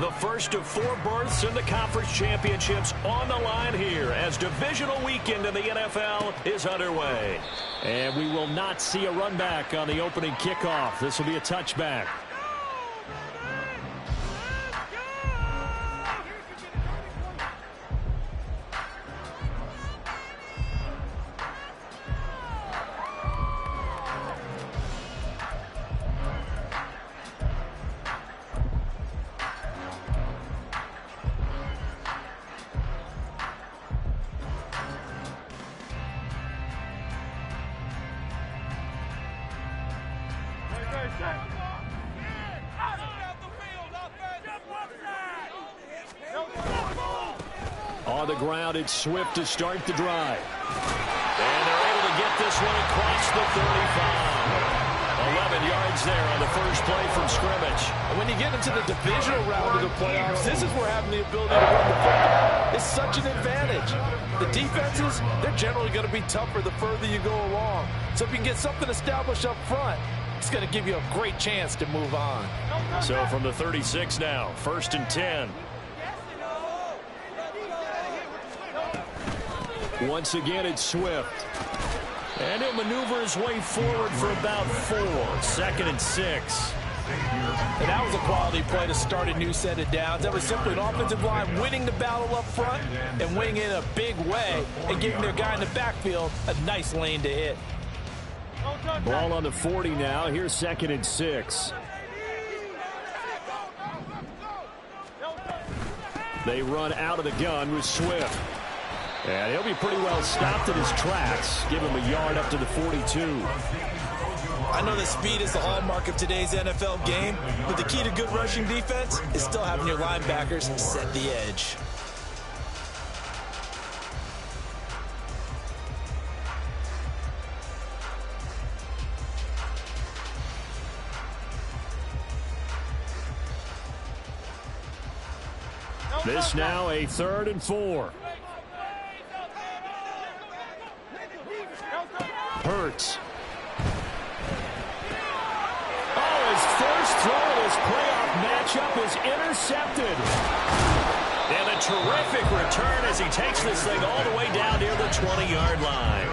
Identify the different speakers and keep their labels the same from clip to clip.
Speaker 1: The first of 4 berths in the conference championships on the line here as divisional weekend in the NFL is underway. And we will not see a run back on the opening kickoff. This will be a touchback. On the ground, it's Swift to start the drive. And they're able to get this one across the 35. 11 yards there on the first play from scrimmage.
Speaker 2: And when you get into the divisional round of the playoffs, this is where having the ability to run the football is such an advantage. The defenses, they're generally going to be tougher the further you go along. So if you can get something established up front, it's going to give you a great chance to move on.
Speaker 1: So from the 36 now, 1st and 10. Once again, it's Swift. And he'll maneuver his way forward for about 4. 2nd and 6.
Speaker 2: And that was a quality play to start a new set of downs. That was simply an offensive line winning the battle up front and winning in a big way and giving their guy in the backfield a nice lane to hit.
Speaker 1: Ball on the 40 now. Here's 2nd and 6. They run out of the gun with Swift. And he'll be pretty well stopped in his tracks. Give him a yard up to the 42.
Speaker 2: I know that speed is the hallmark of today's NFL game, but the key to good rushing defense is still having your linebackers set the edge.
Speaker 1: This now a 3rd and 4. Hurts. Oh, his first throw of this playoff matchup is intercepted. And a terrific return as he takes this thing all the way down near the 20-yard line.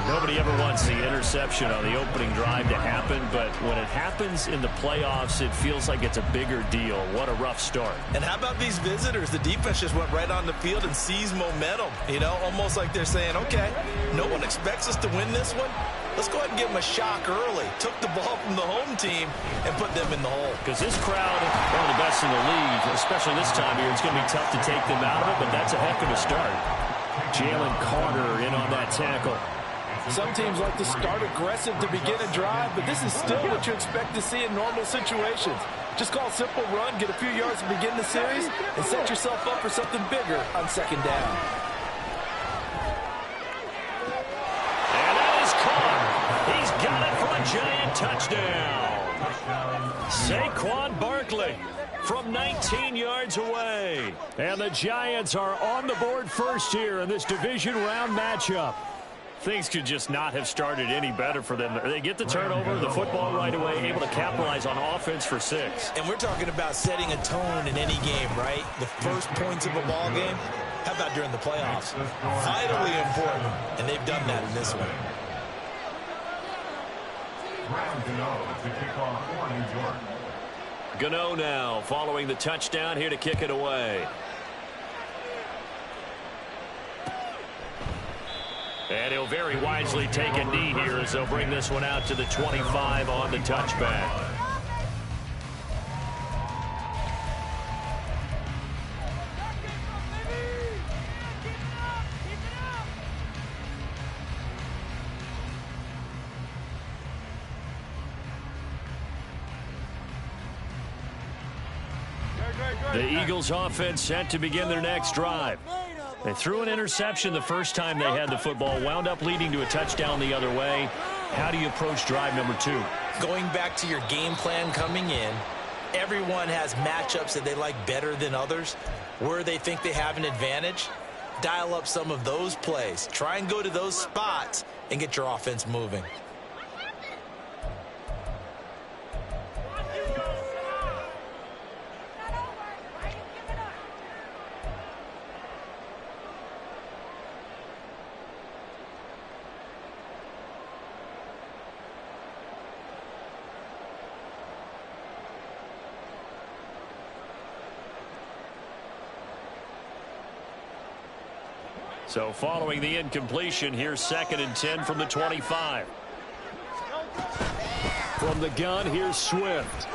Speaker 1: Nobody ever wants the interception on the opening drive to happen, but when it happens in the playoffs, it feels like it's a bigger deal. What a rough start.
Speaker 2: And how about these visitors? The defense just went right on the field and seized momentum. You know, almost like they're saying, okay, no one expects us to win this one. Let's go ahead and give them a shock early. Took the ball from the home team and put them in the hole.
Speaker 1: Because this crowd, one of the best in the league, especially this time of year, it's going to be tough to take them out of it, but that's a heck of a start. Jalen Carter in on that tackle.
Speaker 2: Some teams like to start aggressive to begin a drive, but this is still what you expect to see in normal situations. Just call a simple run, get a few yards to begin the series, and set yourself up for something bigger on 2nd down.
Speaker 1: And that is caught. He's got it for a giant touchdown. Saquon Barkley from 19 yards away. And the Giants are on the board first here in this division round matchup. Things could just not have started any better for them. They get the turnover, the football right away, able to capitalize on offense for 6.
Speaker 2: And we're talking about setting a tone in any game, right? The first points of a ball game. How about during the playoffs? Vitally important, and they've done that in this one.
Speaker 1: Gano now following the touchdown here to kick it away. And he'll very wisely take a knee here as they'll bring this one out to the 25 on the touchback. The Eagles offense set to begin their next drive. They threw an interception the first time they had the football, wound up leading to a touchdown the other way. How do you approach drive number 2?
Speaker 2: Going back to your game plan coming in, everyone has matchups that they like better than others. Where they think they have an advantage, dial up some of those plays. Try and go to those spots and get your offense moving.
Speaker 1: So following the incompletion, here's 2nd and 10 from the 25. From the gun, here's Swift.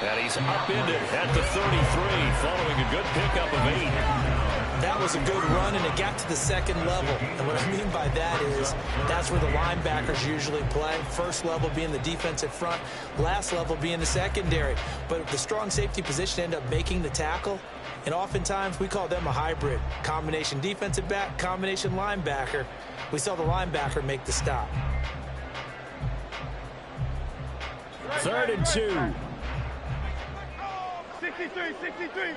Speaker 1: And he's upended at the 33, following a good pickup of 8.
Speaker 3: That was a good run, and it got to the 2nd level. And what I mean by that is that's where the linebackers usually play. First level being the defensive front, last level being the secondary. But the strong safety position ended up making the tackle. And oftentimes we call them a hybrid. Combination defensive back, combination linebacker. We saw the linebacker make the stop.
Speaker 1: 3rd and 2.
Speaker 4: 63.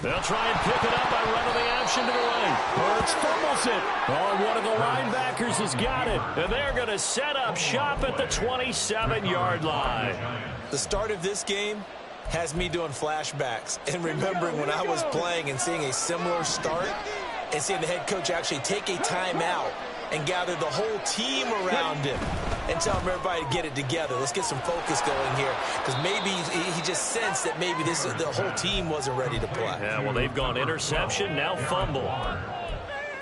Speaker 1: They'll try and pick it up by running the action to the right. Hurts fumbles it. Oh, one of the linebackers has got it. And they're going to set up shop at the 27-yard line.
Speaker 3: The start of this game has me doing flashbacks and remembering when I was playing and seeing a similar start and seeing the head coach actually take a timeout and gather the whole team around him and tell him everybody to get it together. Let's get some focus going here, because maybe he just sensed that maybe the whole team wasn't ready to play.
Speaker 1: Yeah, well, they've gone interception, now fumble.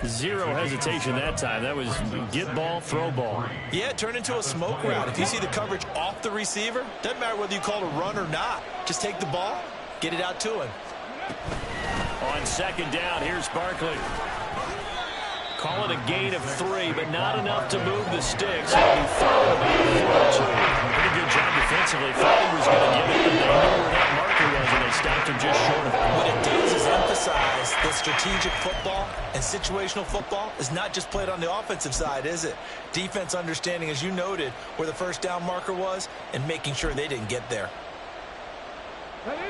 Speaker 1: Zero hesitation that time. That was get ball, throw ball.
Speaker 3: Yeah, it turned into a smoke route. If you see the coverage off the receiver, doesn't matter whether you call it a run or not. Just take the ball, get it out to him.
Speaker 1: On 2nd down, here's Barkley. Call it a gain of 3, but not enough to move the sticks. It'll be 3rd and about 4. Pretty good job defensively. Thought he was going to get it, but they knew where that marker was, and they stopped him just short of it.
Speaker 3: What it does is emphasize that strategic football and situational football is not just played on the offensive side, is it? Defense understanding, as you noted, where the first down marker was and making sure they didn't get there.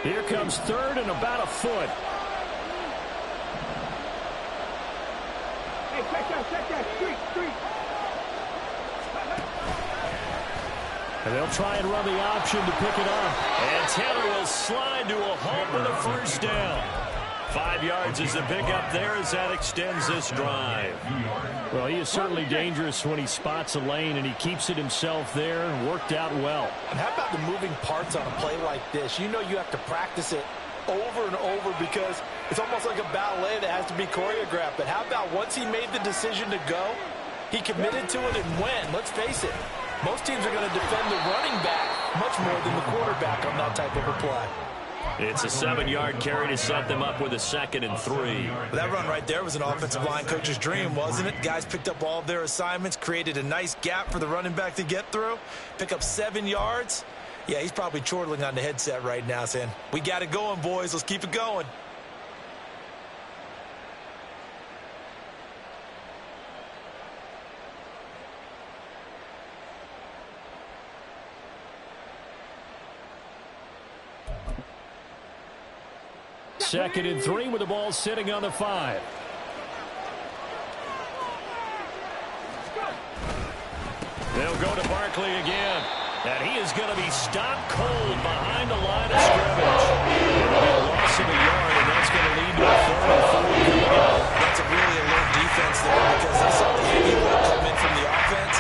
Speaker 1: Here comes 3rd and about a foot.
Speaker 4: Check that. Street.
Speaker 1: And they'll try and run the option to pick it up. And Taylor will slide to a halt with a first down. 5 yards is the pickup there as that extends this drive. Well, he is certainly dangerous when he spots a lane, and he keeps it himself there and worked out well.
Speaker 2: And how about the moving parts on a play like this? You know you have to practice it over and over because it's almost like a ballet that has to be choreographed. But how about once he made the decision to go, he committed to it and went. Let's face it, most teams are going to defend the running back much more than the quarterback on that type of a play.
Speaker 1: It's a 7-yard carry to set them up with a 2nd and 3.
Speaker 3: That run right there was an offensive line coach's dream, wasn't it? Guys picked up all of their assignments, created a nice gap for the running back to get through, pick up 7 yards. Yeah, he's probably chortling on the headset right now saying, we got it going, boys. Let's keep it going.
Speaker 1: Second and 3 with the ball sitting on the 5. They'll go to Barkley again. And he is going to be stopped cold behind the line of scrimmage. It'll be a loss of a yard, and that's going to lead to a 3rd and 4 coming up.
Speaker 3: That's a really alert defense there because they saw the heavy load come in from the offense,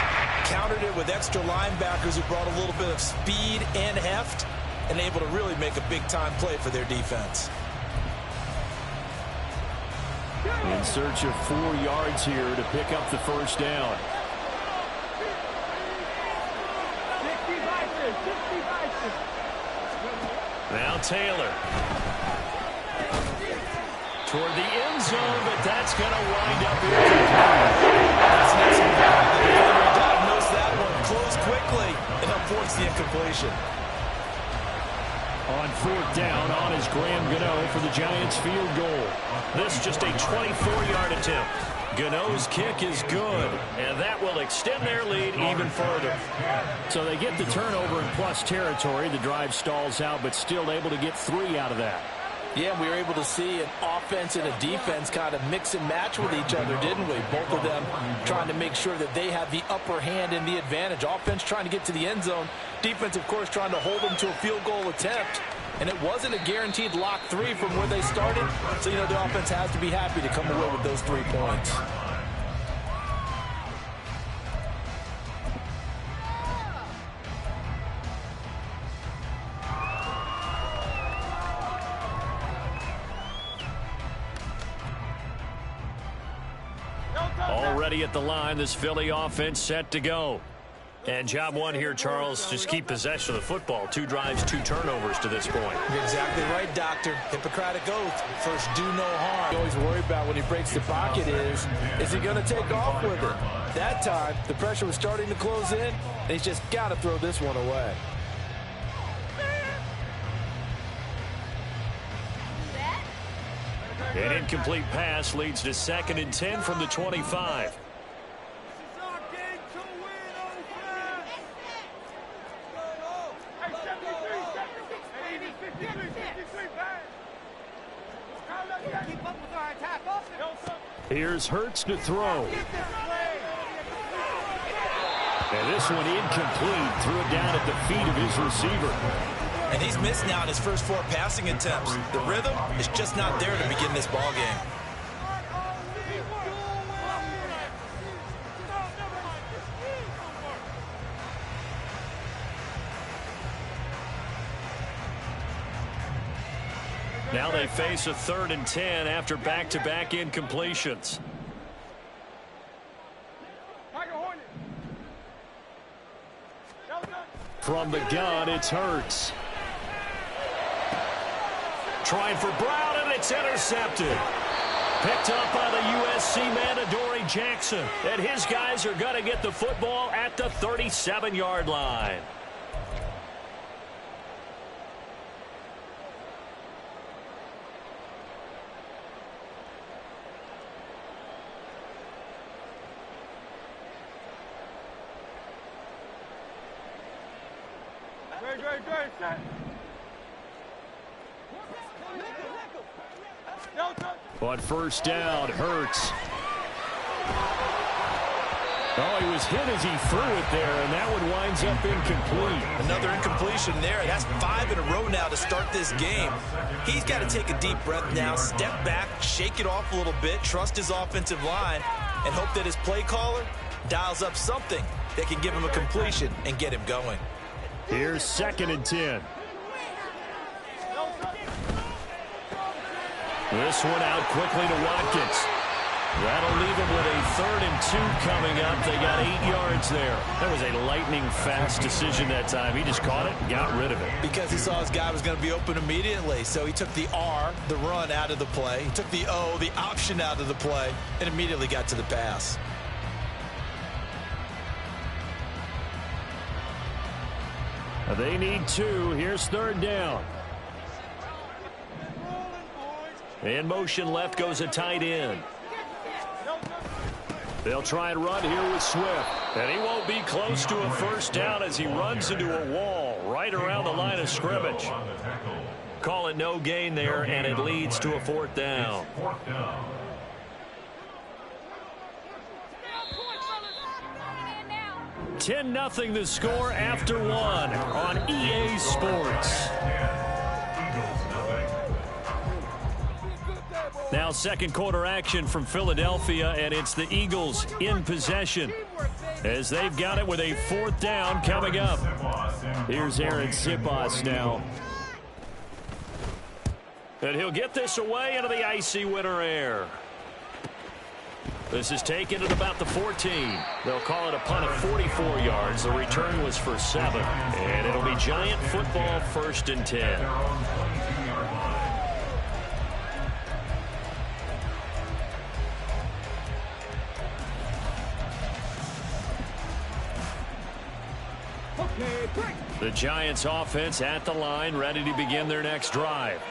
Speaker 3: countered it with extra linebackers who brought a little bit of speed and heft, and able to really make a big-time play for their defense.
Speaker 1: In search of 4 yards here to pick up the first down. Now Taylor. Toward the end zone, but that's going to wind up incomplete.
Speaker 3: That's an excellent job. The defender diagnosed that one, closed quickly, and avoids the incompletion.
Speaker 1: On 4th down, on is Graham Gano for the Giants field goal. This just a 24-yard attempt. Gano's kick is good, and that will extend their lead even further. So they get the turnover in plus territory. The drive stalls out, but still able to get 3 out of that.
Speaker 3: Yeah, we were able to see an offense and a defense kind of mix and match with each other, didn't we? Both of them trying to make sure that they have the upper hand and the advantage. Offense trying to get to the end zone. Defense, of course, trying to hold them to a field goal attempt. And it wasn't a guaranteed lock 3 from where they started. So, you know, the offense has to be happy to come away with those 3 points.
Speaker 1: ready at the line. This Philly offense set to go. And job one here, Charles, just keep possession of the football. 2 drives, 2 turnovers to this point.
Speaker 3: You're exactly right, Doctor. Hippocratic oath. First, do no harm.
Speaker 2: You always worry about when he breaks the pocket is he going to take off with it? That time, the pressure was starting to close in, and he's just got to throw this one away.
Speaker 1: An incomplete pass leads to 2nd and 10 from the 25. Here's Hurts to throw. And this one incomplete. Threw it down at the feet of his receiver.
Speaker 3: And he's missed now in his first 4 passing attempts. The rhythm is just not there to begin this ball game.
Speaker 1: Now they face a 3rd and 10 after back-to-back incompletions. From the gun, it's Hurts. Trying for Brown, and it's intercepted. Picked up by the USC man, Adoree Jackson. And his guys are going to get the football at the 37-yard line. On first down, Hurts. Oh, he was hit as he threw it there, and that one winds up incomplete.
Speaker 3: Another incompletion there. That's 5 in a row now to start this game. He's got to take a deep breath now, step back, shake it off a little bit, trust his offensive line, and hope that his play caller dials up something that can give him a completion and get him going.
Speaker 1: Here's 2nd and 10. This one out quickly to Watkins. That'll leave him with a 3rd and 2 coming up. They got 8 yards there. That was a lightning-fast decision that time. He just caught it and got rid of it.
Speaker 3: Because he saw his guy was going to be open immediately. So he took the R, the run, out of the play. He took the O, the option, out of the play, and immediately got to the pass.
Speaker 1: They need 2. Here's 3rd down. In motion left goes a tight end. They'll try and run here with Swift. And he won't be close to a first down as he runs into a wall right around the line of scrimmage. Call it no gain there, and it leads to a 4th down. $10-0 the score after 1 on EA Sports. Now 2nd quarter action from Philadelphia, and it's the Eagles in possession as they've got it with a 4th down coming up. Here's Aaron Sipos now. And he'll get this away into the icy winter air. This is taken at about the 14. They'll call it a punt of 44 yards. The return was for 7. And it'll be Giant football, 1st and 10. The Giants offense at the line, ready to begin their next drive.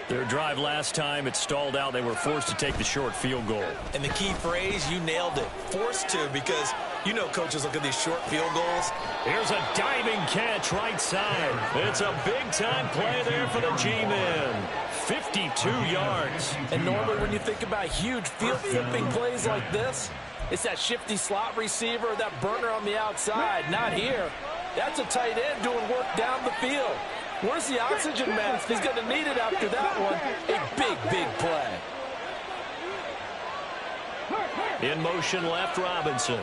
Speaker 1: Their drive last time, it stalled out. They were forced to take the short field goal.
Speaker 3: And the key phrase, you nailed it. Forced to, because you know coaches look at these short field goals.
Speaker 1: Here's a diving catch right side. It's a big-time play there for the G-men. 52 yards.
Speaker 2: And normally when you think about huge field-flipping plays like this, it's that shifty slot receiver, that burner on the outside. Not here. That's a tight end doing work down the field. Where's the oxygen mask? He's going to need it after that one. A big, big play.
Speaker 1: In motion left, Robinson.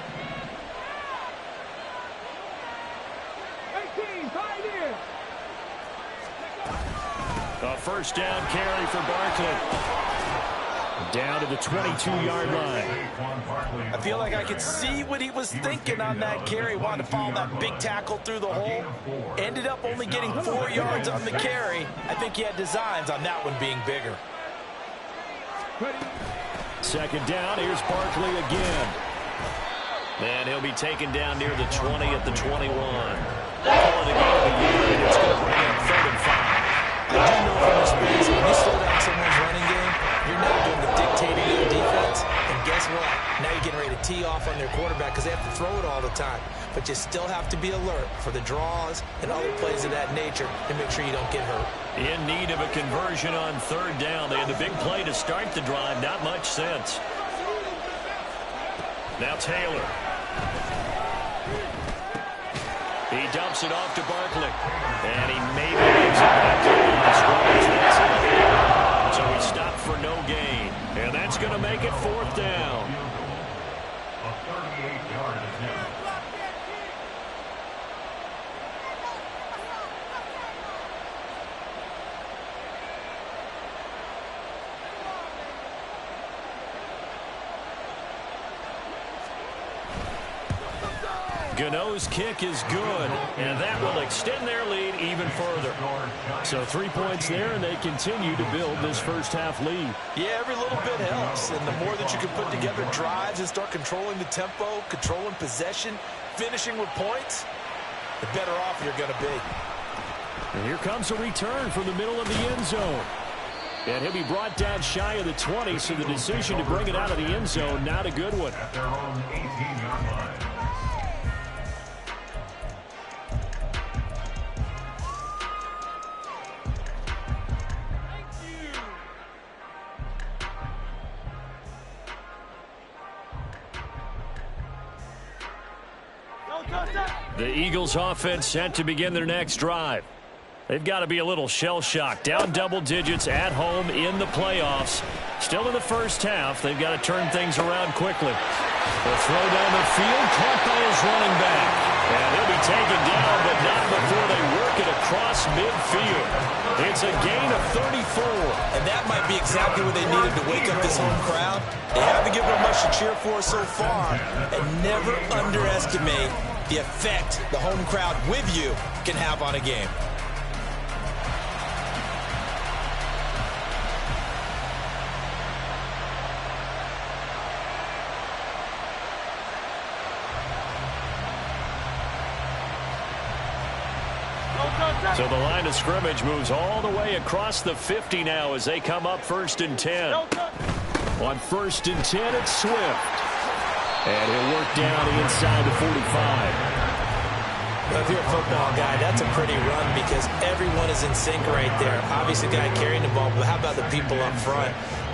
Speaker 4: 18, 5 in.
Speaker 1: A 1st down carry for Barkley. Down to the 22-yard line.
Speaker 2: I feel like I could see what he was thinking on that carry. Wanted to follow that big tackle through the hole. Ended up only getting 4 yards on the carry. I think he had designs on that one being bigger.
Speaker 1: Second down, here's Barkley again. And he'll be taken down near the 20 at the 21. They'll call it a game of the year, and it's going to bring in 3rd and 5.
Speaker 3: I do know from experience, when you slow down someone's running game, you're now doing the dictating of the defense. And guess what? Now you're getting ready to tee off on their quarterback because they have to throw it all the time. But you still have to be alert for the draws and other plays of that nature to make sure you don't get hurt.
Speaker 1: In need of a conversion on 3rd down. They had the big play to start the drive. Not much sense. Now Taylor. He dumps it off to Barkley. And he maybe makes it back to the scrimmage. That's it. So he stopped for no gain. And that's going to make it 4th down.
Speaker 5: A 38-yard attempt.
Speaker 1: Gano's kick is good, and that will extend their lead even further. So 3 points there, and they continue to build this first half lead.
Speaker 2: Yeah, every little bit helps, and the more that you can put together drives and start controlling the tempo, controlling possession, finishing with points, the better off you're going to be.
Speaker 1: And here comes a return from the middle of the end zone. And he'll be brought down shy of the 20, so the decision to bring it out of the end zone, not a good one.
Speaker 5: At their own 18-yard line.
Speaker 1: The Eagles offense set to begin their next drive. They've got to be a little shell-shocked. Down double digits at home in the playoffs. Still in the first half. They've got to turn things around quickly. The throw down the field, caught by his running back. And he'll be taken down, but not before they work it across midfield. It's a gain of 34.
Speaker 3: And that might be exactly what they needed to wake up this home crowd. They haven't given them much to cheer for so far. And never underestimate the effect the home crowd with you can have on a game.
Speaker 1: So the line of scrimmage moves all the way across the 50 now as they come up 1st and 10. On 1st and 10, it's Swift. And he'll work down inside the 45.
Speaker 3: Well, if you're a football guy, that's a pretty run because everyone is in sync right there. Obviously, the guy carrying the ball, but how about the people up front?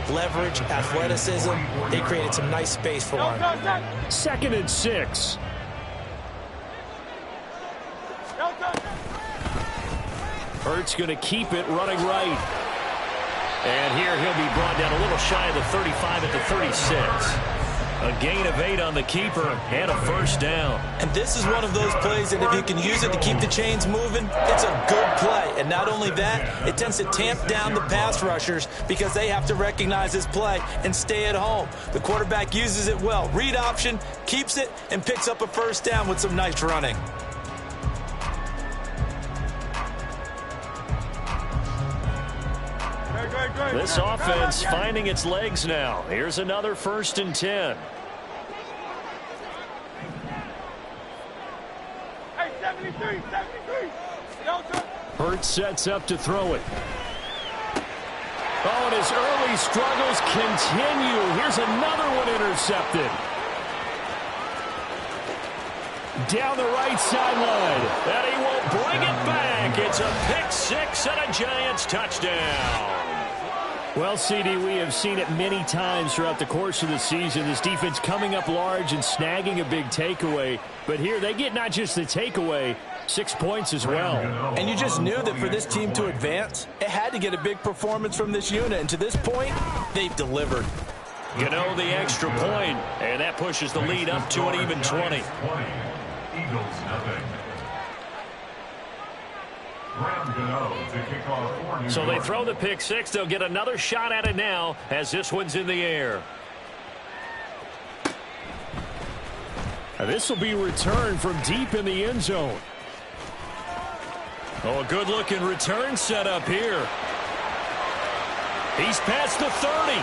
Speaker 3: Leverage, athleticism, they created some nice space for him.
Speaker 1: 2nd and 6. Hurts going to keep it running right. And here he'll be brought down a little shy of the 35 at the 36. A gain of 8 on the keeper and a 1st down.
Speaker 3: And this is one of those plays that if you can use it to keep the chains moving, it's a good play. And not only that, it tends to tamp down the pass rushers because they have to recognize this play and stay at home. The quarterback uses it well. Read option, keeps it, and picks up a 1st down with some nice running.
Speaker 1: This offense finding its legs now. Here's another 1st and 10.
Speaker 4: Hey, 73.
Speaker 1: Hurts sets up to throw it. Oh, and his early struggles continue. Here's another one intercepted. Down the right sideline. And he will bring it back. It's a pick 6 and a Giants touchdown. Well, CD, we have seen it many times throughout the course of the season. This defense coming up large and snagging a big takeaway. But here they get not just the takeaway, 6 points as well.
Speaker 3: And you just knew that for this team to advance, it had to get a big performance from this unit. And to this point, they've delivered.
Speaker 1: You know, the extra point, and that pushes the lead up to an even 20.
Speaker 5: Eagles nothing. 2-0 to kick off for New
Speaker 1: So
Speaker 5: York.
Speaker 1: they throw the pick six. They'll get another shot at it now as this one's in the air. This will be returned from deep in the end zone. Oh, a good-looking return set up here. He's past the 30.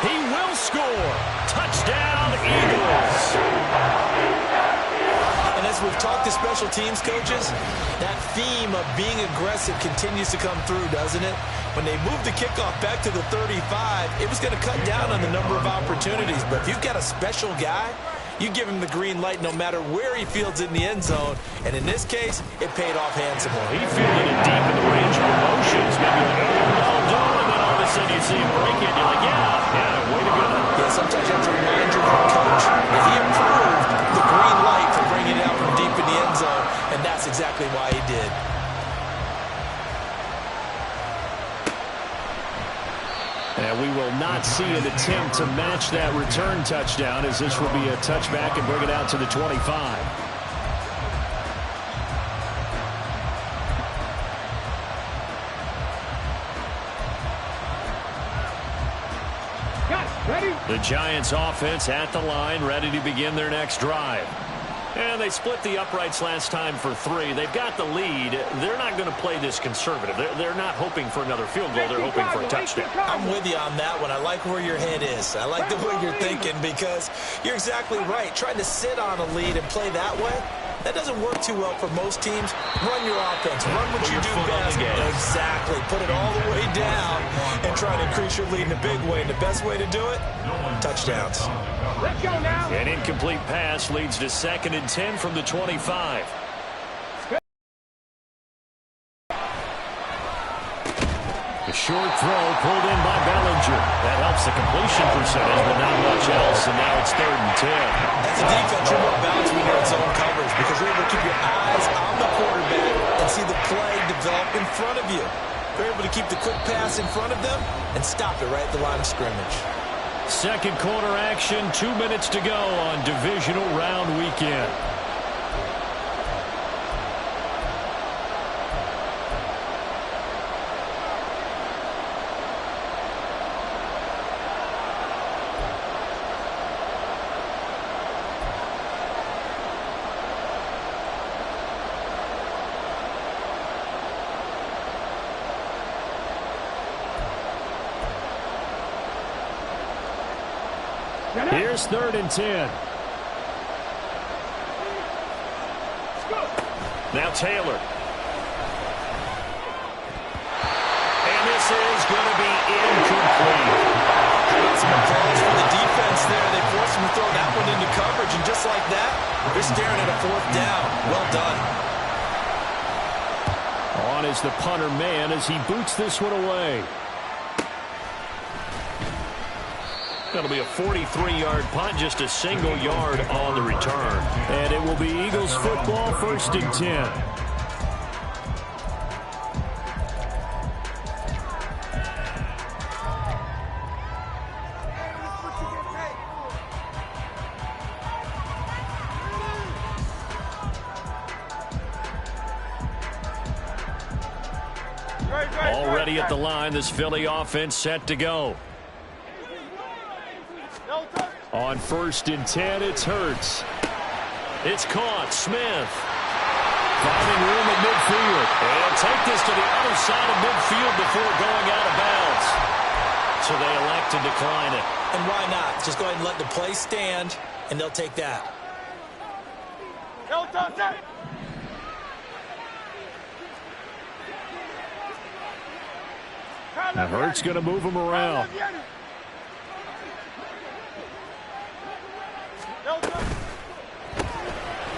Speaker 1: He will score. Touchdown, Eagles.
Speaker 3: And as we've talked to special teams coaches, that theme of being aggressive continues to come through, doesn't it? When they moved the kickoff back to the 35, it was going to cut down on the number of opportunities. But if you've got a special guy, you give him the green light no matter where he fields in the end zone. And in this case, it paid off handsomely.
Speaker 1: He fielded it deep in the range of emotions. Maybe like, oh, well done. And then all of a sudden you see him break it. And you're like, yeah, way to go.
Speaker 3: Yeah, sometimes you have to remind your coach that he approved the green light for bringing it out from deep in the end zone. And that's exactly why he did.
Speaker 1: And we will not see an attempt to match that return touchdown, as this will be a touchback and bring it out to the 25. The Giants offense at the line, ready to begin their next drive. And they split the uprights last time for 3. They've got the lead. They're not going to play this conservative. They're not hoping for another field goal. They're hoping for a touchdown.
Speaker 3: I'm with you on that one. I like where your head is. I like the way you're thinking because you're exactly right. Trying to sit on a lead and play that way, that doesn't work too well for most teams. Run your offense. Run what you do best. Exactly. Put it all the way down and try to increase your lead in a big way. And the best way to do it, touchdowns.
Speaker 4: Let's go now.
Speaker 1: An incomplete pass leads to 2nd and 10 from the 25. A short throw pulled in by Bellinger. That helps the completion percentage, but not much else, and now it's 3rd and 10.
Speaker 3: As a defense, you're more balanced when you're in zone coverage because you're able to keep your eyes on the quarterback and see the play develop in front of you. You're able to keep the quick pass in front of them and stop it right at the line of scrimmage.
Speaker 1: Second quarter action, 2 minutes to go on divisional round weekend. Here's 3rd and 10. Now Taylor. And this is going to be incomplete.
Speaker 3: Some applause for the defense there. They forced him to throw that one into coverage, and just like that, they're staring at a 4th down. Well done.
Speaker 1: On is the punter man as he boots this one away. That'll be a 43-yard punt, just a single yard on the return. And it will be Eagles football, 1st and 10. Already at the line, this Philly offense set to go. On 1st and 10, it's Hurts. It's caught. Smith finding room at midfield. And take this to the other side of midfield before going out of bounds. So they elect to decline it.
Speaker 3: And why not? Just go ahead and let the play stand, and they'll take that.
Speaker 1: Now Hurts going to move him around.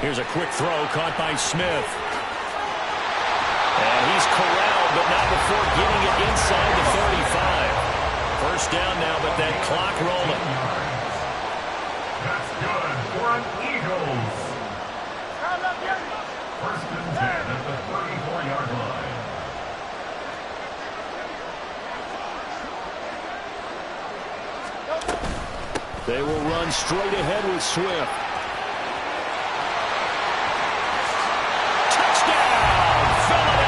Speaker 1: Here's a quick throw caught by Smith. And he's corralled, but not before getting it inside the 35. 1st down now, but that clock rolling.
Speaker 5: That's good for an Eagles. 1st and 10 at the 34-yard line.
Speaker 1: They will run straight ahead with Swift. Touchdown!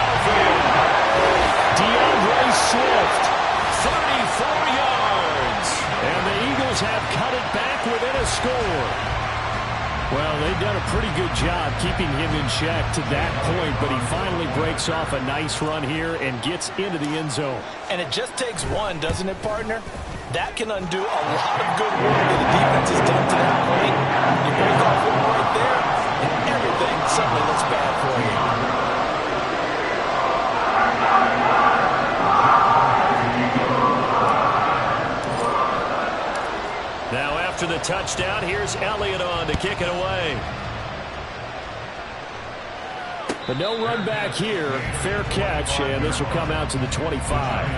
Speaker 1: Well, they've done a pretty good job keeping him in check to that point, but he finally breaks off a nice run here and gets into the end zone.
Speaker 3: And it just takes one, doesn't it, partner? That can undo a lot of good work that the defense has done to that point. You break off one right there, and everything suddenly looks bad for you.
Speaker 1: Now after the touchdown, here's Elliott on to kick it away. But no run back here. Fair catch, and this will come out to the 25.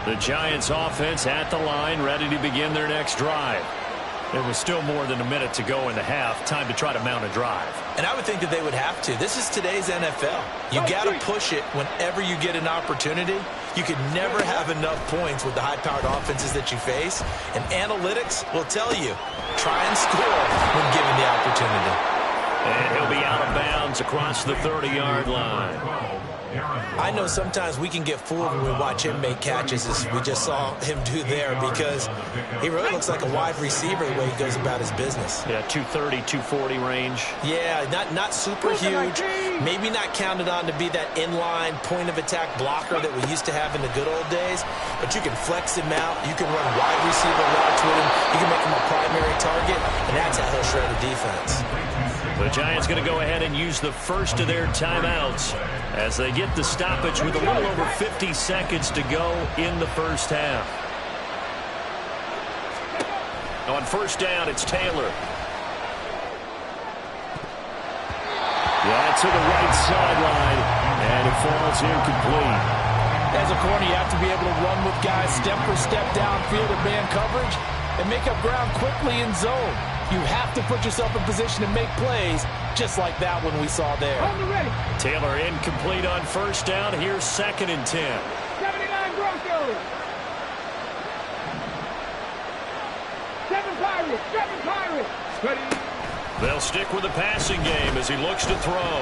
Speaker 1: The Giants offense at the line, ready to begin their next drive. There was still more than a minute to go in the half. Time to try to mount a drive.
Speaker 3: And I would think that they would have to. This is today's NFL. You got to push it whenever you get an opportunity. You could never have enough points with the high-powered offenses that you face. And analytics will tell you, try and score when given the opportunity.
Speaker 1: And he'll be out of bounds across the 30-yard line.
Speaker 3: I know sometimes we can get fooled when we watch him make catches, as we just saw him do there, because he really looks like a wide receiver the way he goes about his business.
Speaker 1: Yeah, 230, 240 range.
Speaker 3: Yeah, not super huge. Maybe not counted on to be that inline point-of-attack blocker that we used to have in the good old days, but you can flex him out. You can run wide receiver routes with him. You can make him a primary target, and that's how he'll shred a defense.
Speaker 1: The Giants going to go ahead and use the first of their timeouts as they get the stoppage with a little over 50 seconds to go in the first half. On first down, it's Taylor. Yeah, to the right sideline, and it falls incomplete.
Speaker 2: As a corner, you have to be able to run with guys step for step downfield in man coverage and make up ground quickly in zone. You have to put yourself in position to make plays, just like that one we saw there.
Speaker 1: Taylor incomplete on first down. Here's 2nd and 10.
Speaker 4: 79 Broncos. 7 Pirates. Ready.
Speaker 1: They'll stick with the passing game as he looks to throw.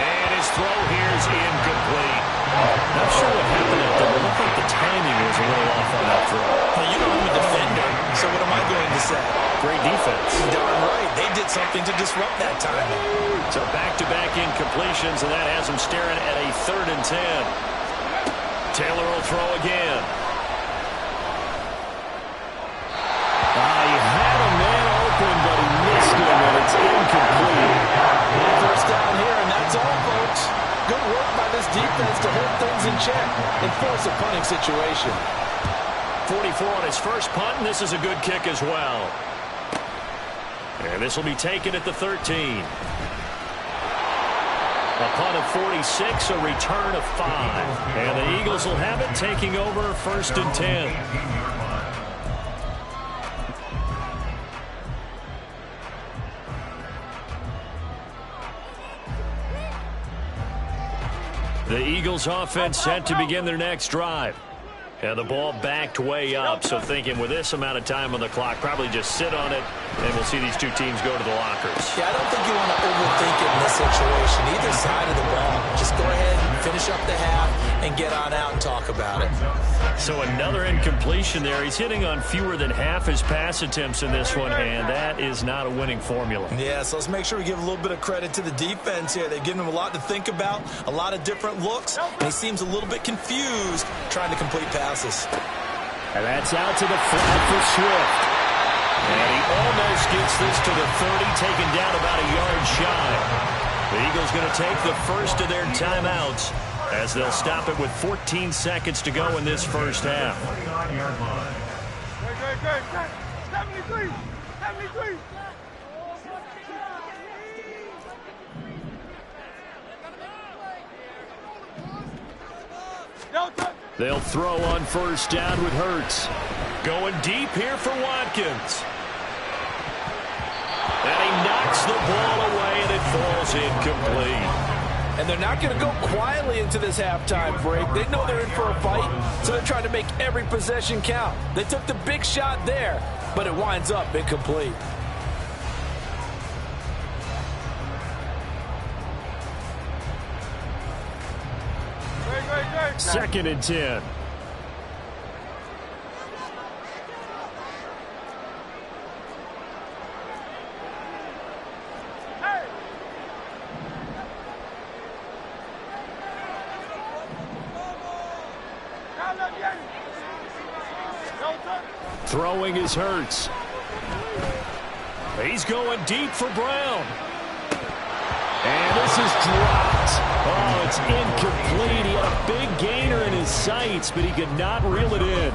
Speaker 1: And his throw here is incomplete. Not sure what happened up there. It looked like the timing was a little off on that throw.
Speaker 3: Well, you know I'm a defender, so what am I going to say?
Speaker 1: Great defense.
Speaker 3: Darn right. They did something to disrupt that timing.
Speaker 1: So back-to-back incompletions, and that has him staring at a 3rd and 10. Taylor will throw again. He had a man open, but he missed him, and it's incomplete.
Speaker 2: First down here, and that's all, folks. Good work by this defense to hold things in check and force a punting situation.
Speaker 1: 44 on his first punt, and this is a good kick as well. And this will be taken at the 13. A punt of 46, a return of 5. And the Eagles will have it, taking over 1st and 10. The Eagles offense set to begin their next drive. And the ball backed way up, so thinking with this amount of time on the clock, probably just sit on it, and we'll see these two teams go to the lockers.
Speaker 3: Yeah, I don't think you want to overthink it in this situation. Either side of the ball, just go ahead and finish up the half and get on out and talk about it.
Speaker 1: So another incompletion there. He's hitting on fewer than half his pass attempts in this one, and that is not a winning formula.
Speaker 3: Yeah, so let's make sure we give a little bit of credit to the defense here. They've given him a lot to think about, a lot of different looks, and he seems a little bit confused trying to complete passes.
Speaker 1: And that's out to the flat for Swift. And he almost gets this to the 30, taken down about a yard shy. The Eagles going to take the first of their timeouts as they'll stop it with 14 seconds to go in this first half.
Speaker 4: 73. 73.
Speaker 1: They'll throw on first down with Hurts. Going deep here for Watkins. And he knocks the ball away, and it falls incomplete.
Speaker 2: And they're not going to go quietly into this halftime break. They know they're in for a fight, so they're trying to make every possession count. They took the big shot there, but it winds up incomplete.
Speaker 1: 2nd and 10. Throwing is Hurts. He's going deep for Brown. And this is dropped. Oh, it's incomplete. He had a big gainer in his sights, but he could not reel it in.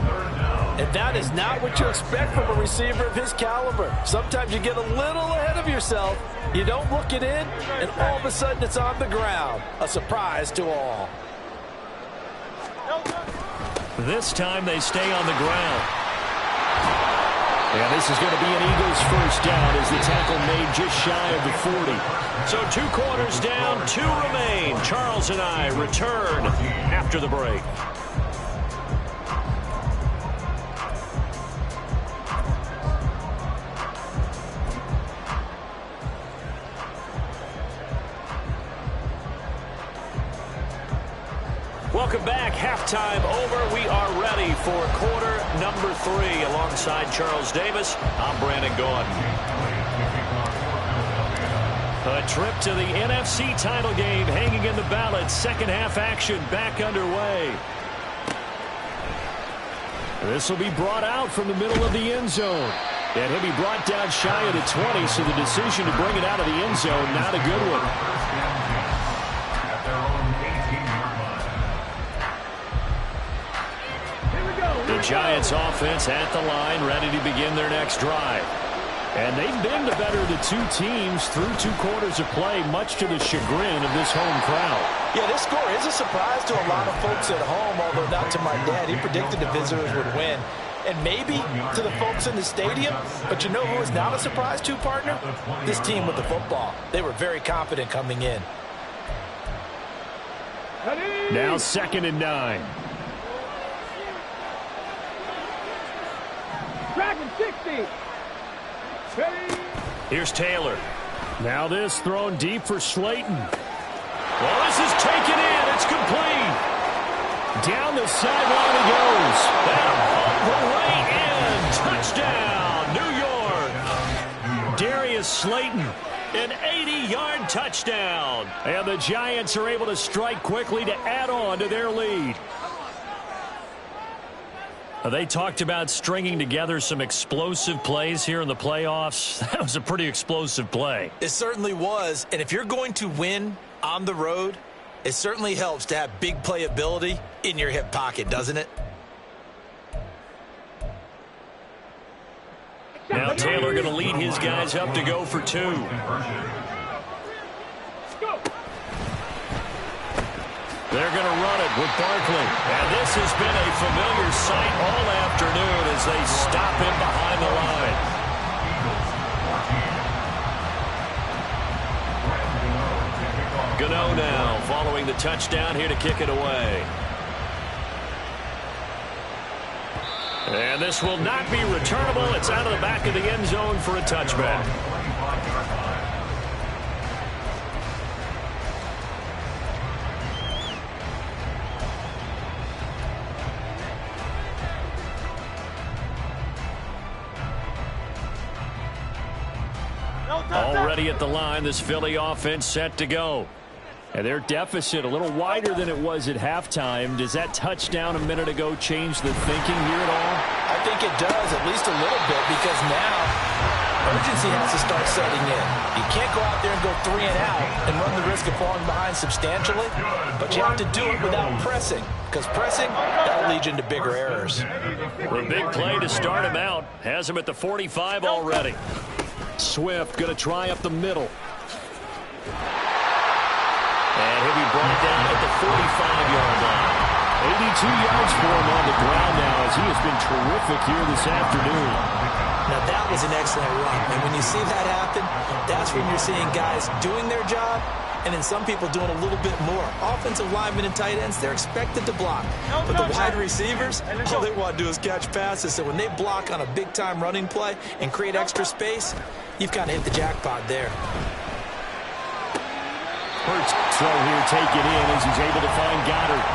Speaker 2: And that is not what you expect from a receiver of his caliber. Sometimes you get a little ahead of yourself. You don't look it in, and all of a sudden it's on the ground. A surprise to all.
Speaker 1: This time they stay on the ground. And this is going to be an Eagles first down as the tackle made just shy of the 40. So 2 quarters down, 2 remain. Charles and I return after the break. Welcome back. Halftime over. We are ready for quarter number 3. Alongside Charles Davis, I'm Brandon Gordon. A trip to the NFC title game hanging in the balance. Second half action back underway. This will be brought out from the middle of the end zone. And he'll be brought down shy of the 20, so the decision to bring it out of the end zone, not a good one. The Giants offense at the line, ready to begin their next drive. And they've been the better of the 2 teams through 2 quarters of play, much to the chagrin of this home crowd.
Speaker 3: Yeah, this score is a surprise to a lot of folks at home, although not to my dad. He predicted the visitors would win. And maybe to the folks in the stadium, but you know who is not a surprise to, partner? This team with the football. They were very confident coming in.
Speaker 1: Now 2nd and 9.
Speaker 4: Dragon 60.
Speaker 1: Here's Taylor. Now this thrown deep for Slayton. Well, this is taken in. It's complete. Down the sideline he goes. And all the way in. Touchdown, New York. Darius Slayton, an 80-yard touchdown. And the Giants are able to strike quickly to add on to their lead. They talked about stringing together some explosive plays here in the playoffs. That was a pretty explosive play.
Speaker 3: It certainly was. And if you're going to win on the road, it certainly helps to have big playability in your hip pocket, doesn't it?
Speaker 1: Now Taylor going to lead his guys up to go for 2. They're going to run it with Barkley. And this has been a familiar sight all afternoon as they stop him behind the line. Gano now following the touchdown here to kick it away. And this will not be returnable. It's out of the back of the end zone for a touchback. Already at the line, this Philly offense set to go. And their deficit a little wider than it was at halftime. Does that touchdown a minute ago change the thinking here at all?
Speaker 3: I think it does, at least a little bit, because now urgency has to start setting in. You can't go out there and go 3 and out and run the risk of falling behind substantially, but you have to do it without pressing, because pressing, that'll lead you into bigger errors.
Speaker 1: The big play to start him out has him at the 45 already. Swift going to try up the middle. And he'll be brought down at the 45-yard line. 82 yards for him on the ground now as he has been terrific here this afternoon.
Speaker 3: Now that was an excellent run. And when you see that happen, that's when you're seeing guys doing their job and then some people doing a little bit more. Offensive linemen and tight ends, they're expected to block. But the wide receivers, all they want to do is catch passes. So when they block on a big-time running play and create extra space, you've kind of hit the jackpot there.
Speaker 1: Hurts throw here taken in as he's able to find Goddard.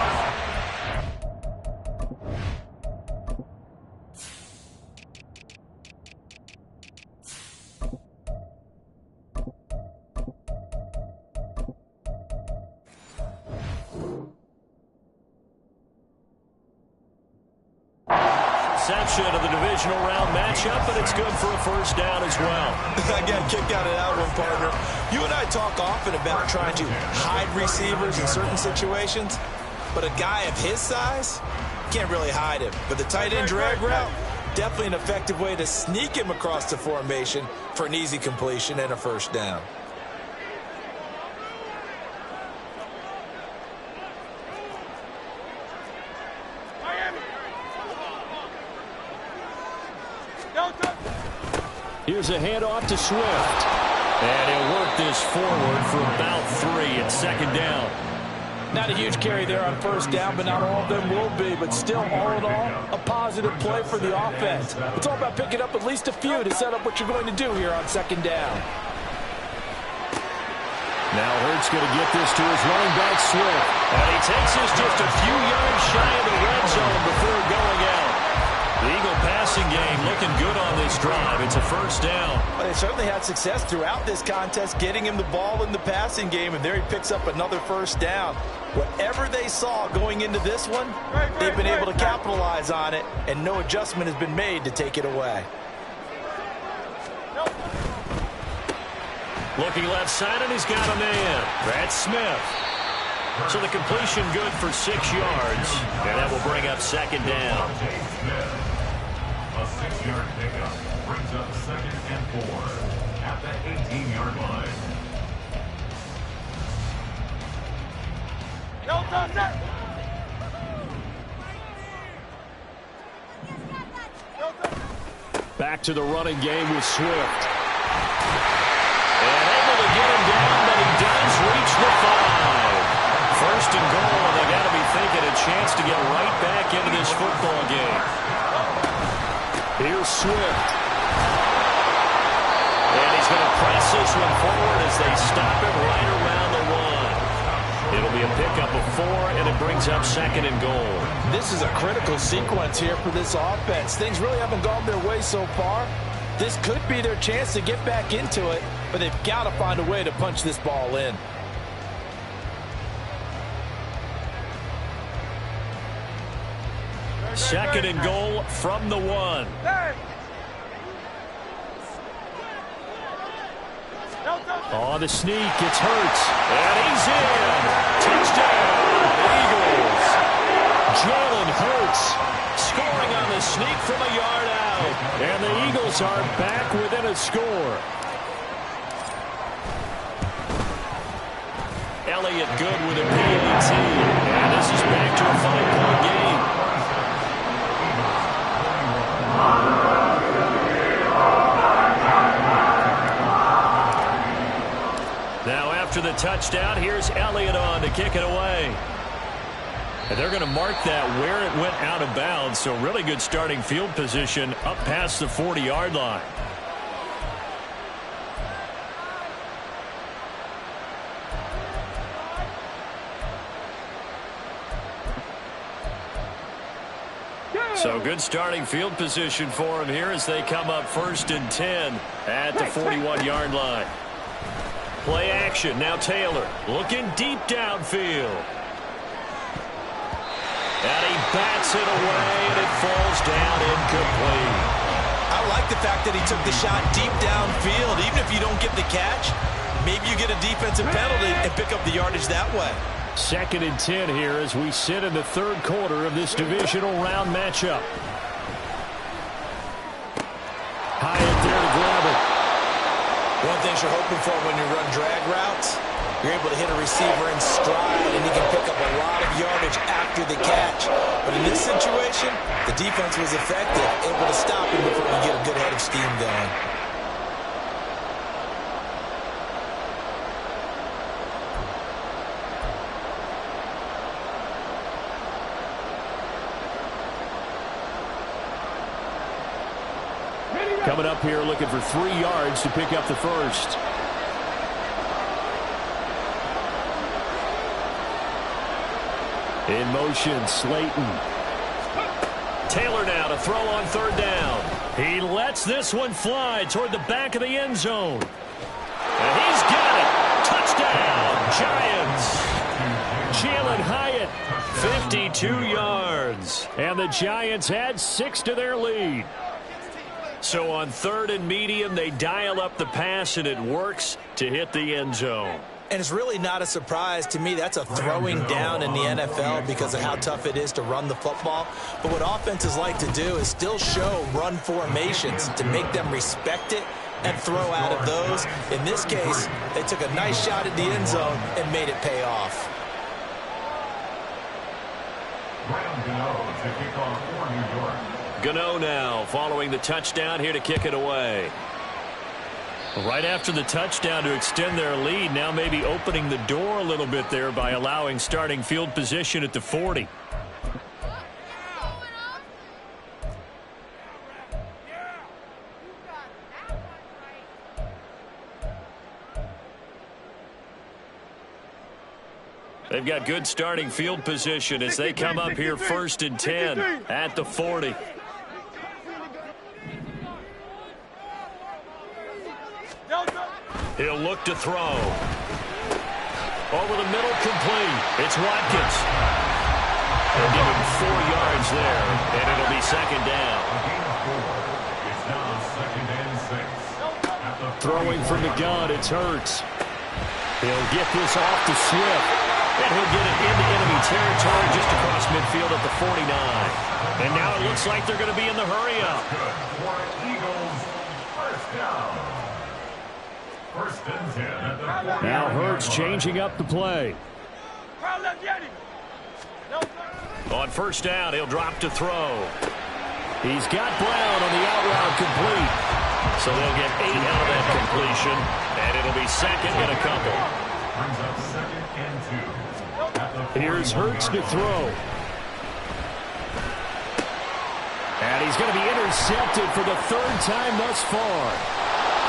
Speaker 1: interception of the divisional round matchup, but it's good for a first down as well.
Speaker 3: I got a kick out of that one, partner. You and I talk often about trying to hide receivers in certain situations, but a guy of his size can't really hide him. But the tight end drag route, definitely an effective way to sneak him across the formation for an easy completion and a first down.
Speaker 1: Here's a handoff to Swift. And he'll work this forward for about 3 at second down.
Speaker 3: Not a huge carry there on first down, but not all of them will be. But still, all in all, a positive play for the offense. It's all about picking up at least a few to set up what you're going to do here on second down.
Speaker 1: Now Hurts going to get this to his running back, Swift. And he takes this just a few yards shy of the red zone before going out. The Eagle passing game looking good on this drive. It's a first down.
Speaker 3: Well, they certainly had success throughout this contest, getting him the ball in the passing game, and there he picks up another first down. Whatever they saw going into this one, they've been able to capitalize on it, and no adjustment has been made to take it away.
Speaker 1: Looking left side, and he's got a man. That's Smith. So the completion good for 6 yards, and that will bring up second down.
Speaker 5: A 6-yard pickup brings up 2nd and 4 at the 18-yard line.
Speaker 1: Back to the running game with Swift. And able to get him down, but he does reach the 5. First and goal, and they got to be thinking a chance to get right back into this football game. Here's Swift. And he's going to press this one forward as they stop him right around the 1. It'll be a pickup of 4, and it brings up second and goal.
Speaker 3: This is a critical sequence here for this offense. Things really haven't gone their way so far. This could be their chance to get back into it, but they've got to find a way to punch this ball in.
Speaker 1: Second and goal from the 1. On the sneak, it's Hurts. And he's in. Touchdown, Eagles. Jalen Hurts scoring on the sneak from a yard out. And the Eagles are back within a score. Elliott good with a PAT. And this is back to a 5-point game. Now after the touchdown, here's Elliott on to kick it away. And they're going to mark that where it went out of bounds, so really good starting field position up past the 40-yard line. So good starting field position for him here as they come up 1st and 10 at the 41-yard line. Play action. Now Taylor looking deep downfield. And he bats it away, and it falls down incomplete.
Speaker 3: I like the fact that he took the shot deep downfield. Even if you don't get the catch, maybe you get a defensive penalty and pick up the yardage that way.
Speaker 1: 2nd and 10 here as we sit in the 3rd quarter of this divisional round matchup. Hyatt there to grab it.
Speaker 3: One thing you're hoping for when you run drag routes, you're able to hit a receiver in stride, and he can pick up a lot of yardage after the catch. But in this situation, the defense was effective, able to stop him before he get a good head of steam going.
Speaker 1: Coming up here looking for 3 yards to pick up the first. In motion, Slayton. Taylor now to throw on 3rd down. He lets this one fly toward the back of the end zone. And he's got it. Touchdown, Giants. Jalen Hyatt, 52 yards. And the Giants add 6 to their lead. So on 3rd and medium, they dial up the pass, and it works to hit the end zone.
Speaker 3: And it's really not a surprise to me. That's a throwing down in the NFL because of how tough it is to run the football. But what offenses like to do is still show run formations to make them respect it and throw out of those. In this case, they took a nice shot at the end zone and made it pay off.
Speaker 1: Gano now following the touchdown here to kick it away. Right after the touchdown to extend their lead, now maybe opening the door a little bit there by allowing starting field position at the 40. They've got good starting field position as they come up here 1st and 10 at the 40. He'll look to throw. Over the middle, complete. It's Watkins. They'll give him 4 yards there, and it'll be 2nd down. Throwing from the gun, it's Hurts. He'll get this off to Swift. And he'll get it into enemy territory just across midfield at the 49. And now it looks like they're going to be in the hurry-up. Now Hurts changing up the play. On 1st down, he'll drop to throw. He's got Brown on the out route complete. So they'll get 8 out of that completion, and it'll be 2nd and a couple.
Speaker 5: Brings up 2nd and 2.
Speaker 1: Here's Hurts to throw. And he's going to be intercepted for the 3rd time thus far.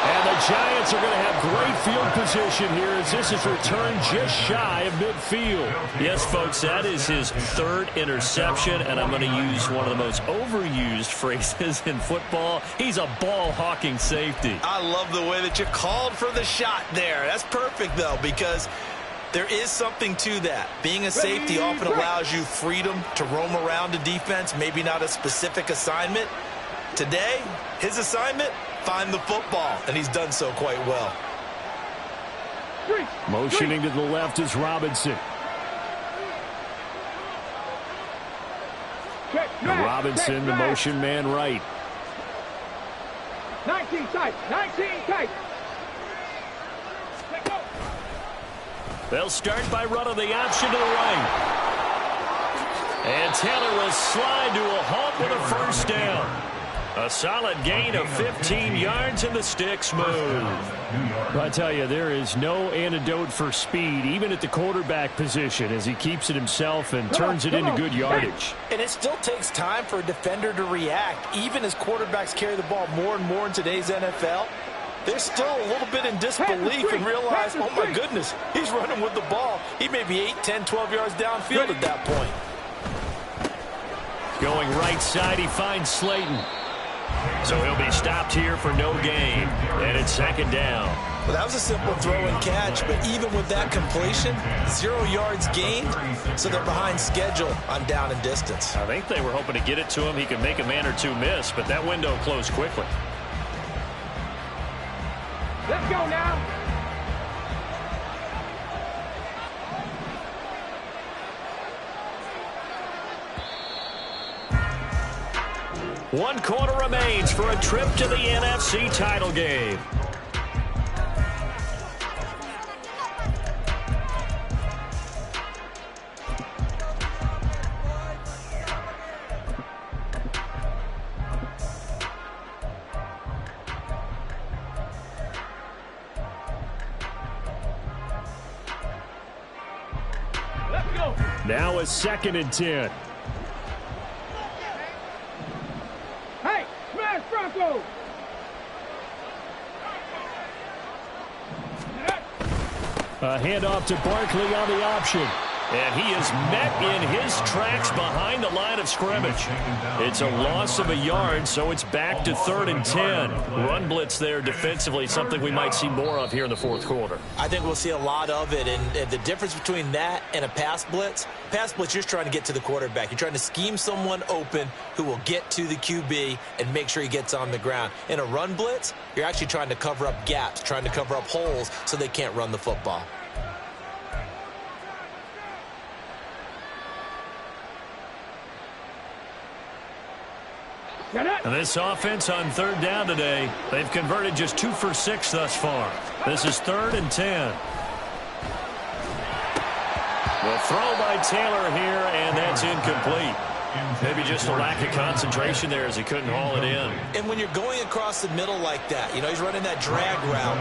Speaker 1: And the Giants are going to have great field position here as this is returned just shy of midfield. Yes, folks, that is his 3rd interception, and I'm going to use one of the most overused phrases in football. He's a ball-hawking safety.
Speaker 3: I love the way that you called for the shot there. That's perfect, though, because there is something to that. Being a safety often allows you freedom to roam around a defense, maybe not a specific assignment. Today, his assignment, find the football, and he's done so quite well.
Speaker 1: Motioning to the left is Robinson. And Robinson, the motion man right.
Speaker 4: 19 tight, 19 tight.
Speaker 1: They'll start by running the option to the right. And Taylor will slide to a halt with a 1st down. A solid gain of 15 yards and the sticks move. I tell you, there is no antidote for speed, even at the quarterback position, as he keeps it himself and turns it into good yardage.
Speaker 3: And it still takes time for a defender to react. Even as quarterbacks carry the ball more and more in today's NFL, they're still a little bit in disbelief and realize, oh my goodness, he's running with the ball. He may be 8, 10, 12 yards downfield at that point.
Speaker 1: Going right side, he finds Slayton. So he'll be stopped here for no gain. And it's 2nd down.
Speaker 3: Well, that was a simple throw and catch, but even with that completion, 0 yards gained, so they're behind schedule on down and distance.
Speaker 1: I think they were hoping to get it to him. He could make a man or two miss, but that window closed quickly.
Speaker 4: Let's go now.
Speaker 1: One quarter remains for a trip to the NFC title game.
Speaker 4: Let's go.
Speaker 1: Now a 2nd and 10. A handoff to Barkley on the option. And he is met in his tracks behind the line of scrimmage. It's a loss of a yard, so it's back to 3rd and 10. Run blitz there defensively, something we might see more of here in the fourth quarter.
Speaker 3: I think we'll see a lot of it, and the difference between that and a pass blitz, you're just trying to get to the quarterback. You're trying to scheme someone open who will get to the QB and make sure he gets on the ground. In a run blitz, you're actually trying to cover up gaps, trying to cover up holes so they can't run the football.
Speaker 1: And this offense on 3rd down today, they've converted just 2 for 6 thus far. This is 3rd and 10. The throw by Taylor here, and that's incomplete. Maybe just a lack of concentration there as he couldn't haul it in.
Speaker 3: And when you're going across the middle like that, you know, he's running that drag route,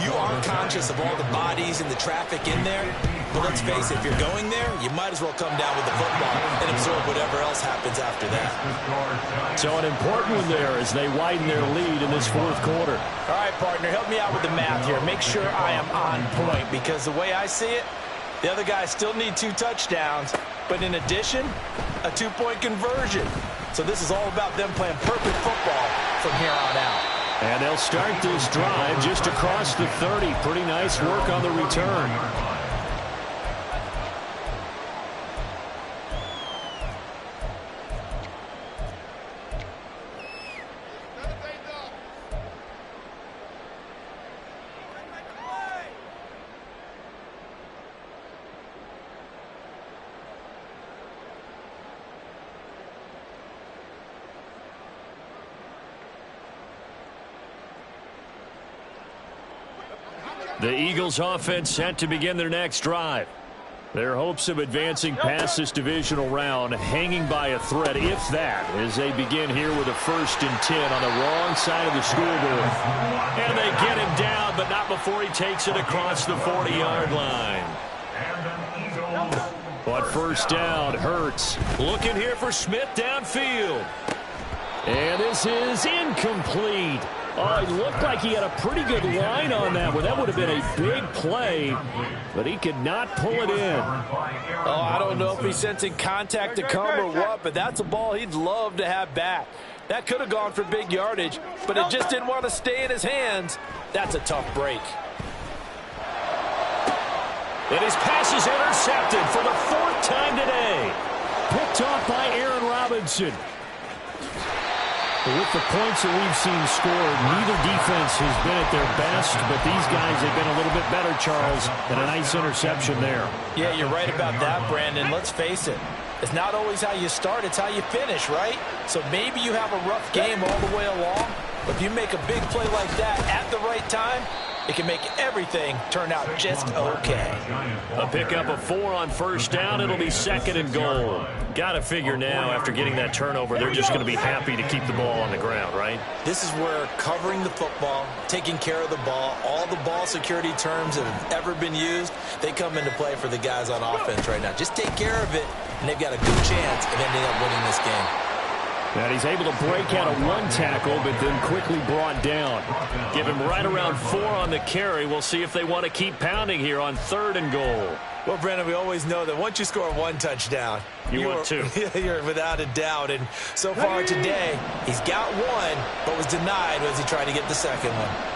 Speaker 3: you are conscious of all the bodies and the traffic in there. But let's face it, if you're going there, you might as well come down with the football and absorb whatever else happens after that.
Speaker 1: So an important one there as they widen their lead in this fourth quarter.
Speaker 3: All right, partner, help me out with the math here. Make sure I am on point, because the way I see it, the other guys still need 2 touchdowns, but in addition, a 2-point conversion. So this is all about them playing perfect football from here on out.
Speaker 1: And they'll start this drive just across the 30. Pretty nice work on the return. The Eagles offense set to begin their next drive. Their hopes of advancing past this divisional round hanging by a thread, if that, as they begin here with a 1st and 10 on the wrong side of the scoreboard. And they get him down, but not before he takes it across the 40-yard line. But 1st down, Hurts looking here for Smith downfield. And this is incomplete. Oh, it looked like he had a pretty good line on that one. That would have been a big play, but he could not pull it in.
Speaker 2: Oh, I don't know if he's sensing contact to come or what, but that's a ball he'd love to have back. That could have gone for big yardage, but it just didn't want to stay in his hands. That's a tough break.
Speaker 1: And his pass is intercepted for the 4th time today. Picked off by Aaron Robinson. With the points that we've seen scored, neither defense has been at their best, but these guys have been a little bit better, Charles, and a nice interception there.
Speaker 3: Yeah, you're right about that, Brandon. Let's face it. It's not always how you start, it's how you finish, right? So maybe you have a rough game all the way along, but if you make a big play like that at the right time, it can make everything turn out just okay.
Speaker 1: A pickup of 4 on 1st down. It'll be 2nd and goal. Got to figure now, after getting that turnover, they're just going to be happy to keep the ball on the ground, right?
Speaker 3: This is where covering the football, taking care of the ball, all the ball security terms that have ever been used, they come into play for the guys on offense right now. Just take care of it, and they've got a good chance of ending up winning this game.
Speaker 1: And he's able to break out of 1 tackle, but then quickly brought down. Give him right around 4 on the carry. We'll see if they want to keep pounding here on 3rd and goal.
Speaker 3: Well, Brandon, we always know that once you score 1 touchdown,
Speaker 1: you want 2.
Speaker 3: You're without a doubt. And so far today, he's got 1, but was denied as he tried to get the 2nd one.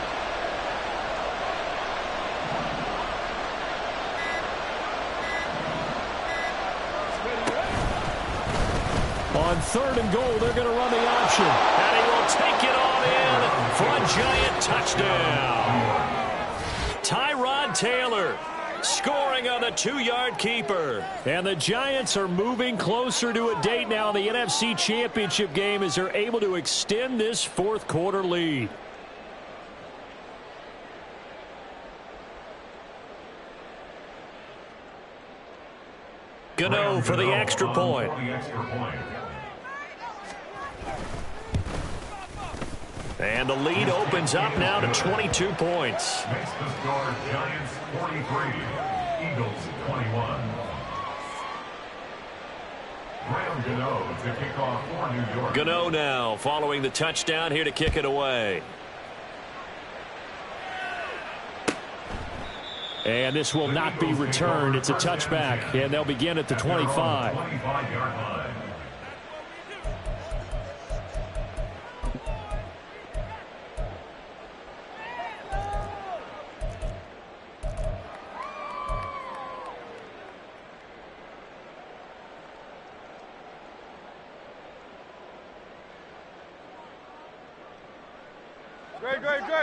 Speaker 1: On 3rd and goal, they're going to run the option. And he will take it all in for a giant touchdown. Tyrod Taylor scoring on the 2-yard keeper. And the Giants are moving closer to a date now in the NFC Championship game as they're able to extend this 4th quarter lead. Gano for the extra point. And the lead opens up now to 22 points.
Speaker 5: Makes the score Giants 43, Eagles 21. Graham Gano to kick off for New York.
Speaker 1: Gano now following the touchdown here to kick it away. And this will not be returned. It's a touchback, and they'll begin at the 25.
Speaker 5: 25-yard line.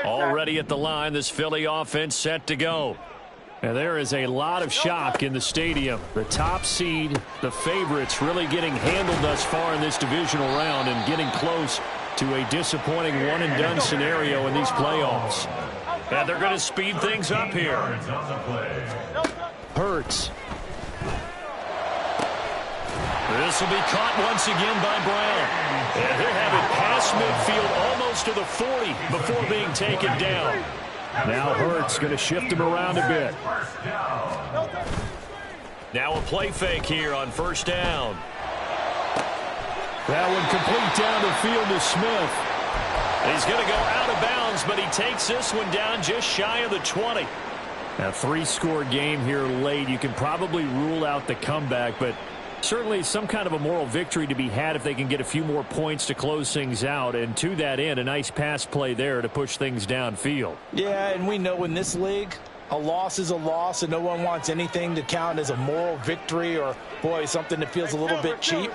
Speaker 1: Already at the line, this Philly offense set to go. And there is a lot of shock in the stadium. The top seed, the favorites, really getting handled thus far in this divisional round and getting close to a disappointing one-and-done scenario in these playoffs. And they're going to speed things up here. Hurts. This will be caught once again by Brown. And he'll have it past midfield almost to the 40 before being taken down. Now Hurts going to shift him around a bit. Now a play fake here on first down. That one complete down the field to Smith. He's going to go out of bounds, but he takes this one down just shy of the 20. A three-score game here late. You can probably rule out the comeback, but certainly some kind of a moral victory to be had if they can get a few more points to close things out. And to that end, a nice pass play there to push things downfield.
Speaker 3: Yeah, and we know in this league, a loss is a loss, and no one wants anything to count as a moral victory or, boy, something that feels a little bit cheap.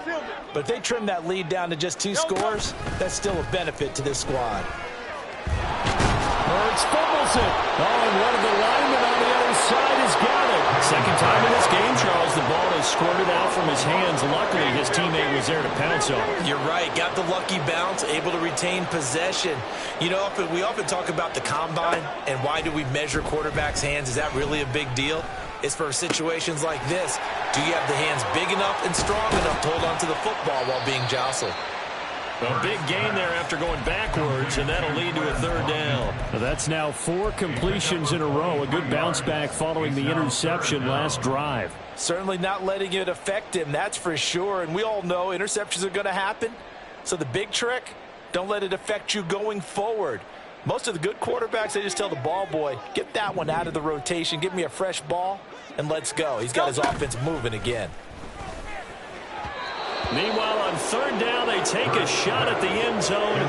Speaker 3: But if they trim that lead down to just 2 scores, that's still a benefit to this squad.
Speaker 1: Hurts fumbles it. Oh, and one of the linemen on the other side has got it. Second time in this game, Charles, the ball has squirted out from his hands. Luckily, his teammate was there to pounce on it.
Speaker 3: You're right. Got the lucky bounce, able to retain possession. You know, we often talk about the combine and why do we measure quarterbacks' hands. Is that really a big deal? It's for situations like this. Do you have the hands big enough and strong enough to hold onto the football while being jostled?
Speaker 1: A big gain there after going backwards, and that'll lead to a third down. That's now 4 completions in a row. A good bounce back following the interception last drive.
Speaker 3: Certainly not letting it affect him, that's for sure. And we all know interceptions are going to happen. So the big trick, don't let it affect you going forward. Most of the good quarterbacks, they just tell the ball boy, get that one out of the rotation, give me a fresh ball, and let's go. He's got his offense moving again.
Speaker 1: Meanwhile, on third down, they take a shot at the end zone,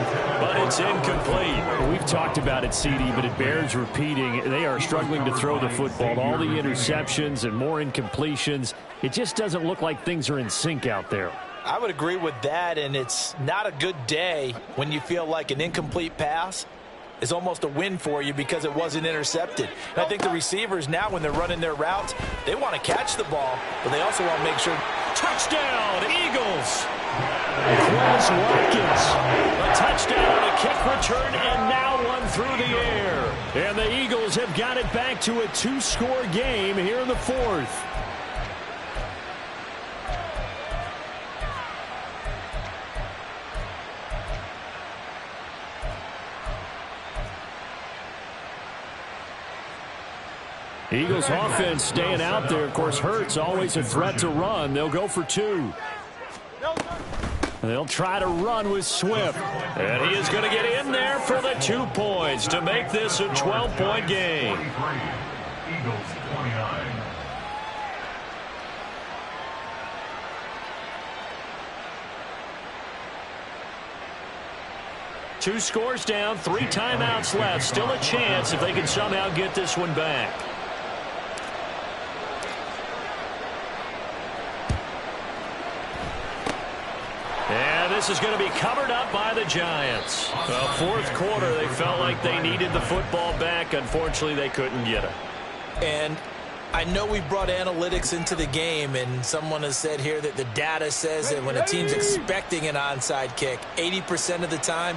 Speaker 1: but it's incomplete. We've talked about it, CD, but it bears repeating. They are struggling to throw the football. All the interceptions and more incompletions. It just doesn't look like things are in sync out there.
Speaker 3: I would agree with that, and it's not a good day when you feel like an incomplete pass is almost a win for you because it wasn't intercepted. And I think the receivers now, when they're running their routes, they want to catch the ball, but they also want to make sure.
Speaker 1: Touchdown, Eagles! Quez Watkins. A touchdown, a kick return, and now one through the air. And the Eagles have got it back to a 2-score game here in the 4th. Eagles offense staying out there. Of course, Hurts always a threat to run. They'll go for 2. They'll try to run with Swift. And he is going to get in there for the 2 points to make this a 12-point game.
Speaker 5: Eagles 29.
Speaker 1: Two scores down, 3 timeouts left. Still a chance if they can somehow get this one back. And this is going to be covered up by the Giants. Well, 4th quarter, they felt like they needed the football back. Unfortunately, they couldn't get it.
Speaker 3: And I know we brought analytics into the game, and someone has said here that the data says that when a team's expecting an onside kick, 80% of the time,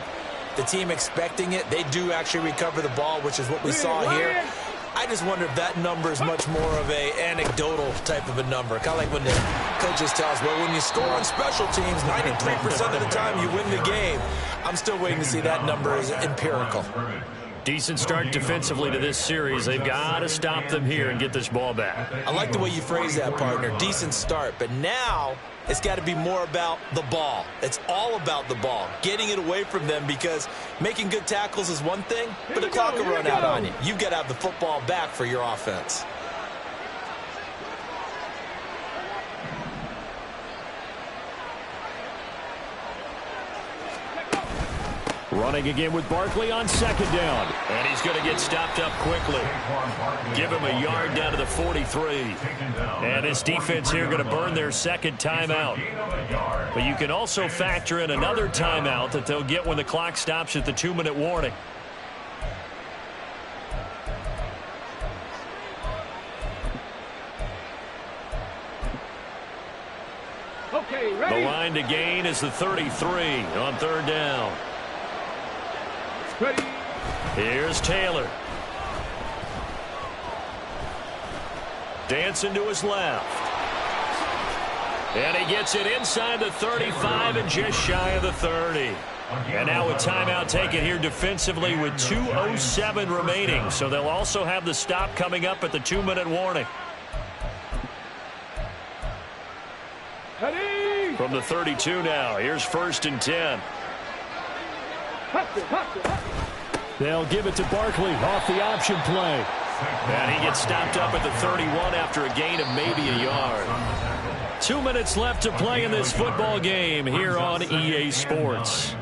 Speaker 3: the team expecting it, they do actually recover the ball, which is what we saw here. I just wonder if that number is much more of a anecdotal type of a number. Kind of like when the coaches tell us, well, when you score on special teams, 93% of the time you win the game. I'm still waiting to see that number as empirical.
Speaker 1: Decent start defensively to this series. They've got to stop them here and get this ball back.
Speaker 3: I like the way you phrase that, partner. Decent start. But now it's got to be more about the ball. It's all about the ball. Getting it away from them, because making good tackles is one thing, but the clock will run out on you. You've got to have the football back for your offense.
Speaker 1: Running again with Barkley on second down. And he's going to get stopped up quickly. Give him a yard down to the 43. And this defense here going to burn their second timeout. But you can also factor in another timeout that they'll get when the clock stops at the 2-minute warning.
Speaker 4: Okay, ready?
Speaker 1: The line to gain is the 33 on third down.
Speaker 4: Ready?
Speaker 1: Here's Taylor. Dancing to his left. And he gets it inside the 35 and just shy of the 30. And now a timeout taken here defensively with 2:07 remaining. So they'll also have the stop coming up at the 2-minute warning.
Speaker 4: Ready?
Speaker 1: From the 32 now, here's 1st and 10. They'll give it to Barkley off the option play. And he gets stopped up at the 31 after a gain of maybe a yard. 2 minutes left to play in this football game here on EA Sports.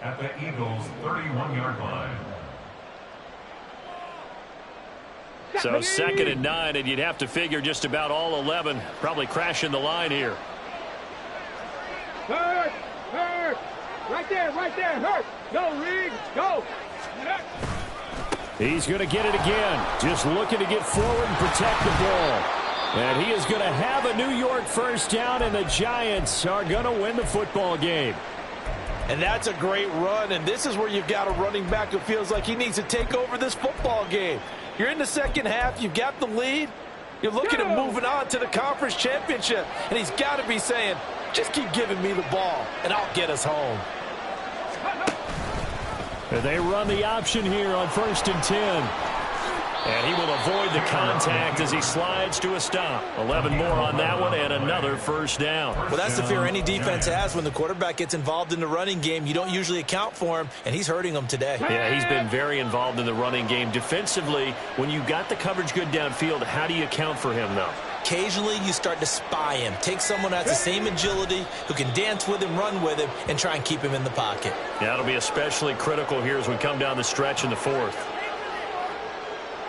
Speaker 5: At the Eagles' 31-yard line.
Speaker 1: So 2nd and 9, and you'd have to figure just about all 11 probably crashing the line here.
Speaker 4: Hurt! Hurt! Right there, hurt! Go, Reed, go!
Speaker 1: He's going to get it again. Just looking to get forward and protect the ball. And he is going to have a New York first down, and the Giants are going to win the football game.
Speaker 2: And that's a great run, and this is where you've got a running back who feels like he needs to take over this football game. You're in the second half, you've got the lead, you're looking at moving on to the conference championship, and he's got to be saying, just keep giving me the ball, and I'll get us home.
Speaker 1: And they run the option here on 1st and 10. And he will avoid the contact as he slides to a stop. 11 more on that one and another first down.
Speaker 3: Well, that's the fear any defense has when the quarterback gets involved in the running game. You don't usually account for him, and he's hurting them today.
Speaker 1: Yeah, he's been very involved in the running game. Defensively, when you got the coverage good downfield, how do you account for him, though?
Speaker 3: Occasionally, you start to spy him. Take someone who has the same agility, who can dance with him, run with him, and try and keep him in the pocket.
Speaker 1: Yeah, that'll be especially critical here as we come down the stretch in the 4th.